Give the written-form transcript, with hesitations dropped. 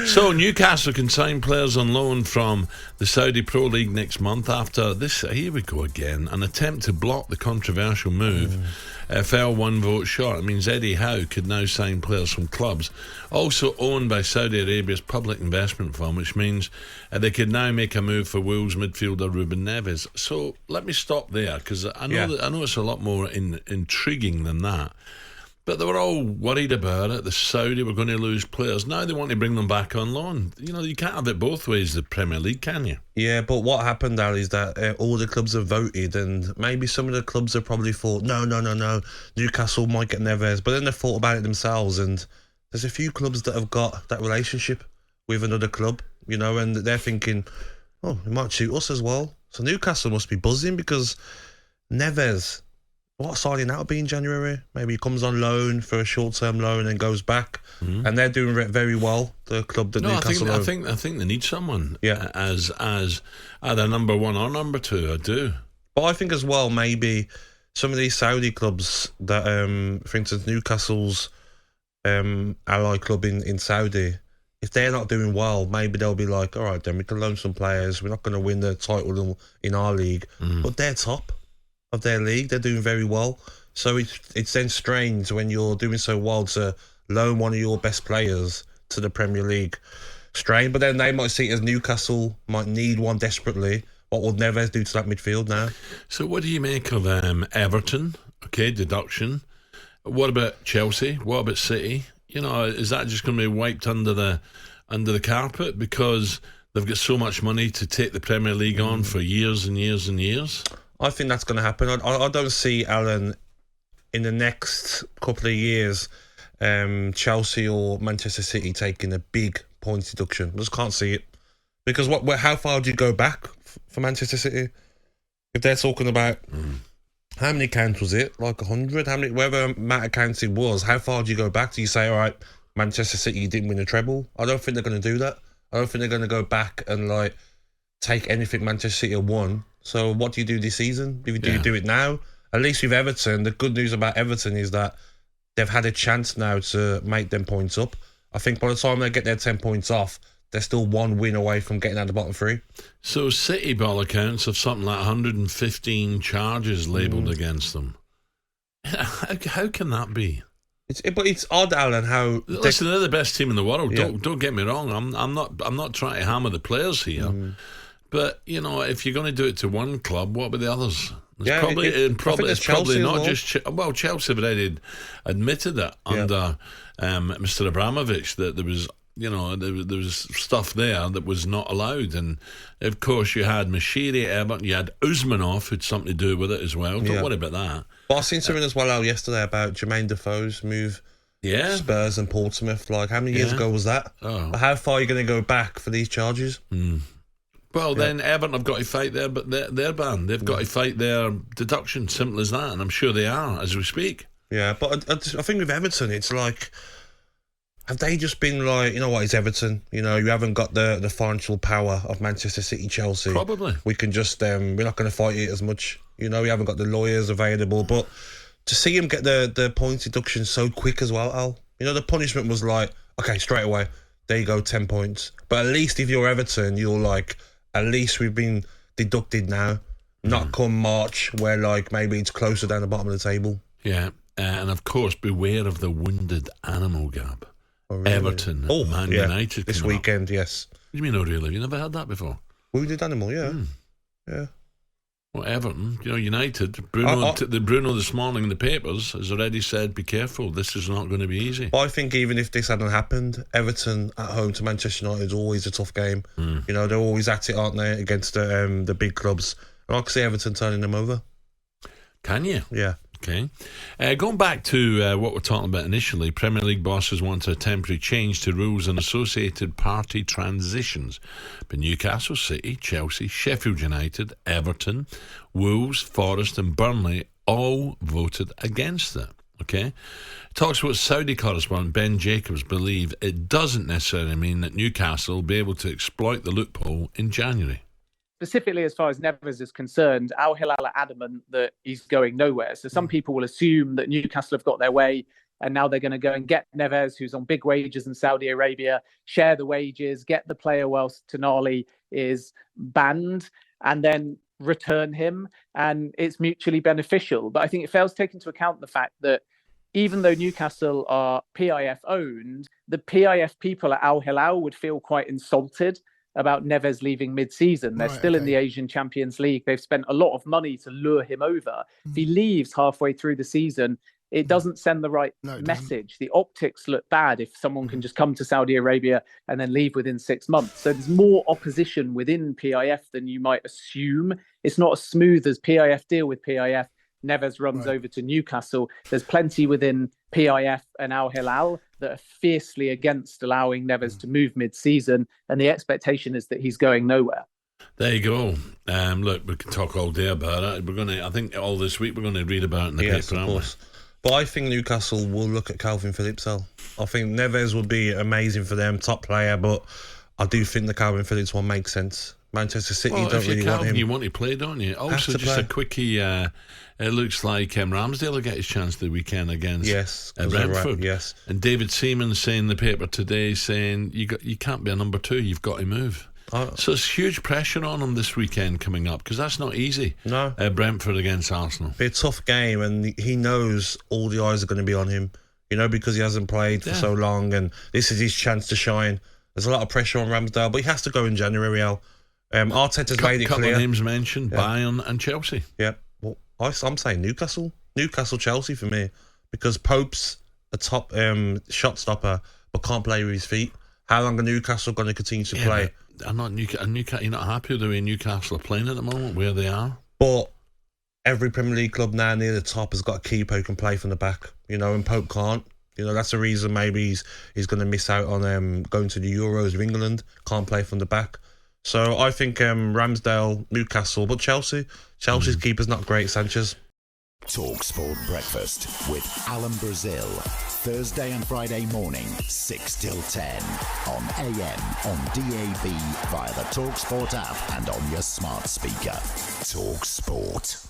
So Newcastle can sign players on loan from the Saudi Pro League next month after this, here we go again, an attempt to block the controversial move fell one vote short. It means Eddie Howe could now sign players from clubs also owned by Saudi Arabia's public investment fund, which means they could now make a move for Wolves midfielder Ruben Neves. So let me stop there, because I know it's a lot more intriguing than that. But they were all worried about it. The Saudi were going to lose players. Now they want to bring them back on loan. You know, you can't have it both ways, the Premier League, can you? Yeah, but what happened, Al, is that all the clubs have voted, and maybe some of the clubs have probably thought, no, Newcastle might get Neves. But then they thought about it themselves, and there's a few clubs that have got that relationship with another club, you know, and they're thinking, oh, it might suit us as well. So Newcastle must be buzzing, because Neves... what signing that would be in January? Maybe he comes on loan for a short-term loan and then goes back, and they're doing very well. The club that Newcastle. I think they need someone. As either number one or number two. I do. But I think as well, maybe some of these Saudi clubs that, for instance, Newcastle's ally club in Saudi, if they're not doing well, maybe they'll be like, all right, then we can loan some players. We're not going to win the title in our league, but they're top of their league. They're doing very well. So it's then strange when you're doing so well to loan one of your best players to the Premier League. Strange, but then they might see it as Newcastle might need one desperately. What will Neves do to that midfield now? So what do you make of Everton? Okay, deduction. What about Chelsea? What about City? You know, is that just going to be wiped under the carpet because they've got so much money to take the Premier League on for years and years and years? I think that's going to happen. I don't see, Alan, in the next couple of years, Chelsea or Manchester City taking a big points deduction. I just can't see it. Because how far do you go back for Manchester City? If they're talking about how many counts was it? Like 100? Whatever amount of counts it was, how far do you go back? Do you say, all right, Manchester City didn't win a treble? I don't think they're going to do that. I don't think they're going to go back and like take anything Manchester City have won. So what do you do this season? Do you do it now? At least with Everton, the good news about Everton is that they've had a chance now to make them points up. I think by the time they get their 10 points off, they're still one win away from getting out of the bottom three. So City, by all accounts, have something like 115 charges labelled against them. How can that be? It's odd, Alan, how... Listen, they're the best team in the world. Yeah. Don't get me wrong. I'm not trying to hammer the players here. But, you know, if you're going to do it to one club, what about the others? It's probably not just... Well, Chelsea have already admitted that under Mr. Abramovich, that there was... You know, there was stuff there that was not allowed. And, of course, you had Mashiri, Everton, you had Usmanov, who'd something to do with it as well. Don't worry about that. But I've seen something as well yesterday about Jermaine Defoe's move to Spurs and Portsmouth. Like, how many years ago was that? How far are you going to go back for these charges? Well, then Everton have got to fight their ban. They've got to fight their deduction. Simple as that. And I'm sure they are as we speak. Yeah, but I think with Everton, it's like... Have they just been like, you know what, it's Everton. You know, you haven't got the financial power of Manchester City, Chelsea. Probably. We can just, we're not going to fight it as much. You know, we haven't got the lawyers available. But to see him get the points deduction so quick as well, Al. You know, the punishment was like, okay, straight away, there you go, 10 points. But at least if you're Everton, you're like, at least we've been deducted now. Not come March, where like maybe it's closer down the bottom of the table. Yeah, and of course, beware of the wounded animal, Gab. Oh, really? Everton, Man United this weekend. Yes. What do you mean? Oh, really? You never had that before? Wounded animal, yeah. Yeah. Well, Everton, you know, United. Bruno this morning in the papers has already said, "Be careful. This is not going to be easy." Well, I think even if this hadn't happened, Everton at home to Manchester United is always a tough game. You know, they're always at it, aren't they, against the big clubs? And I can see Everton turning them over. Can you? Yeah. Okay. Going back to what we're talking about initially, Premier League bosses want a temporary change to rules on associated party transitions. But Newcastle, City, Chelsea, Sheffield United, Everton, Wolves, Forest and Burnley all voted against it. Okay. talkSPORT Saudi correspondent Ben Jacobs believe it doesn't necessarily mean that Newcastle will be able to exploit the loophole in January. Specifically, as far as Neves is concerned, Al Hilal are adamant that he's going nowhere. So some people will assume that Newcastle have got their way. And now they're going to go and get Neves, who's on big wages in Saudi Arabia, share the wages, get the player whilst Tonali is banned, and then return him. And it's mutually beneficial. But I think it fails to take into account the fact that even though Newcastle are PIF owned, the PIF people at Al Hilal would feel quite insulted about Neves leaving mid-season. They're still in the Asian Champions League. They've spent a lot of money to lure him over. If he leaves halfway through the season, it doesn't send the right message. The optics look bad if someone can just come to Saudi Arabia and then leave within 6 months. So there's more opposition within PIF than you might assume. It's not as smooth as PIF deal with PIF. Neves runs over to Newcastle. There's plenty within PIF and Al Hilal that are fiercely against allowing Neves to move mid-season, and the expectation is that he's going nowhere. There you go. Look, we can talk all day about it. I think all this week we're going to read about it in the paper, aren't we? But I think Newcastle will look at Kalvin Phillips. I think Neves would be amazing for them, top player, but I do think the Kalvin Phillips one makes sense. Manchester City don't really want him. You want to play, don't you? Also, just a quickie, it looks like Ramsdale will get his chance the weekend against Brentford. Yes. And David Seaman saying in the paper today, saying you can't be a number 2, you've got to move. So it's huge pressure on him this weekend coming up, because that's not easy. No. Brentford against Arsenal. It'll be a tough game, and he knows all the eyes are going to be on him, because he hasn't played for so long, and this is his chance to shine. There's a lot of pressure on Ramsdale, but he has to go in January, Al. Arteta's made it clear. Couple of names mentioned, Bayern and Chelsea. Yeah. Well, I'm saying Newcastle, Chelsea for me, because Pope's a top shot stopper, but can't play with his feet. How long are Newcastle going to continue to play? You're not happy with the way Newcastle are playing at the moment, where they are? But every Premier League club now near the top has got a keeper who can play from the back, and Pope can't. That's the reason maybe he's going to miss out on going to the Euros with England, can't play from the back. So I think Ramsdale, Newcastle, but Chelsea's keeper's not great, Sanchez. talkSPORT Breakfast with Alan Brazil. Thursday and Friday morning, 6 till 10. On AM, on DAB, via the talkSPORT app and on your smart speaker. talkSPORT.